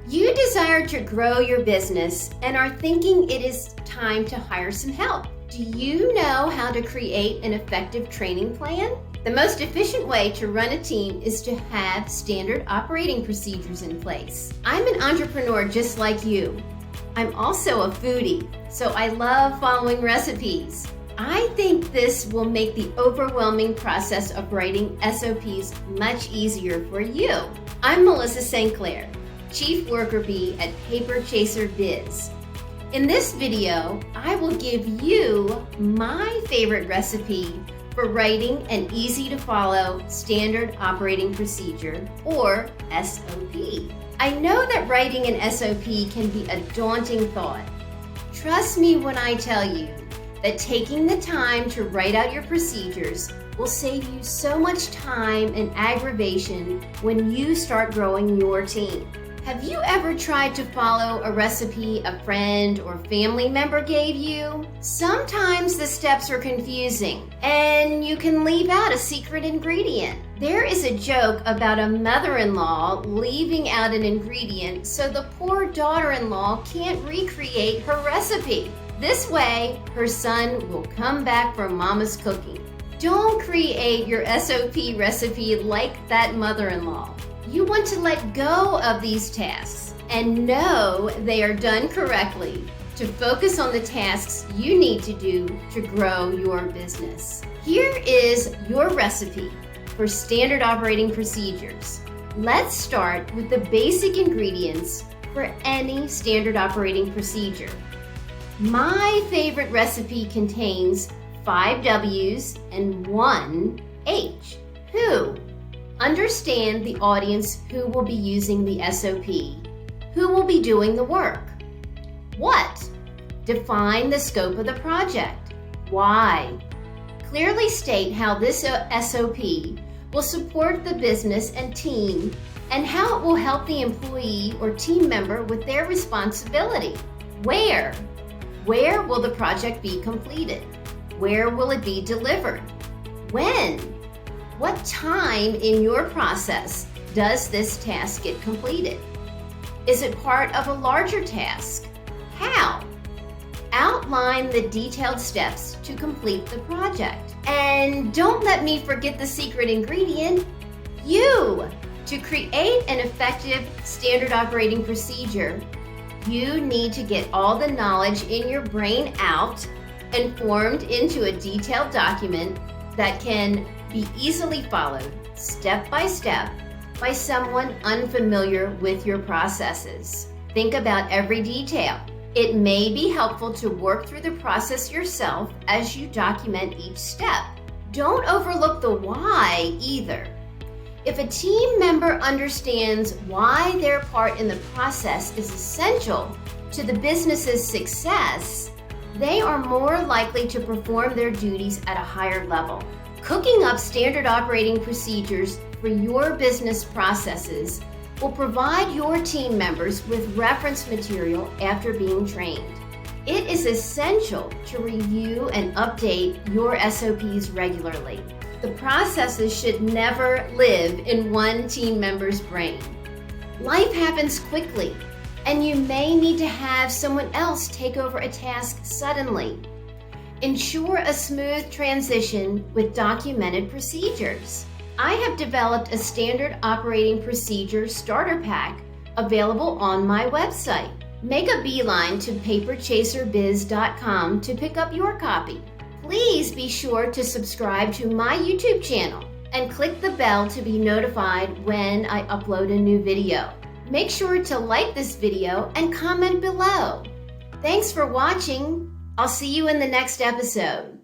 You desire to grow your business and are thinking it is time to hire some help. Do you know how to create an effective training plan? The most efficient way to run a team is to have standard operating procedures in place. I'm an entrepreneur just like you. I'm also a foodie, so I love following recipes. I think this will make the overwhelming process of writing SOPs much easier for you. I'm Melissa St. Clair, Chief Worker Bee at Paper Chaser Biz. In this video, I will give you my favorite recipe for writing an easy-to-follow standard operating procedure, or SOP. I know that writing an SOP can be a daunting thought. Trust me when I tell you that taking the time to write out your procedures will save you so much time and aggravation when you start growing your team. Have you ever tried to follow a recipe a friend or family member gave you? Sometimes the steps are confusing and you can leave out a secret ingredient. There is a joke about a mother-in-law leaving out an ingredient so the poor daughter-in-law can't recreate her recipe. This way, her son will come back for mama's cooking. Don't create your SOP recipe like that mother-in-law. You want to let go of these tasks and know they are done correctly to focus on the tasks you need to do to grow your business. Here is your recipe for standard operating procedures. Let's start with the basic ingredients for any standard operating procedure. My favorite recipe contains 5 W's and 1 H. Who? Understand the audience who will be using the SOP. Who will be doing the work? What? Define the scope of the project. Why? Clearly state how this SOP will support the business and team and how it will help the employee or team member with their responsibility. Where? Where will the project be completed? Where will it be delivered? When? What time in your process does this task get completed? Is it part of a larger task? How? Outline the detailed steps to complete the project. And don't let me forget the secret ingredient, you. To create an effective standard operating procedure, you need to get all the knowledge in your brain out and formed into a detailed document that can be easily followed step by someone unfamiliar with your processes. Think about every detail. It may be helpful to work through the process yourself as you document each step. Don't overlook the why either. If a team member understands why their part in the process is essential to the business's success, they are more likely to perform their duties at a higher level. Cooking up standard operating procedures for your business processes will provide your team members with reference material after being trained. It is essential to review and update your SOPs regularly. The processes should never live in one team member's brain. Life happens quickly, and you may need to have someone else take over a task suddenly. Ensure a smooth transition with documented procedures. I have developed a standard operating procedure starter pack available on my website. Make a beeline to paperchaserbiz.com to pick up your copy. Please be sure to subscribe to my YouTube channel and click the bell to be notified when I upload a new video. Make sure to like this video and comment below. Thanks for watching. I'll see you in the next episode.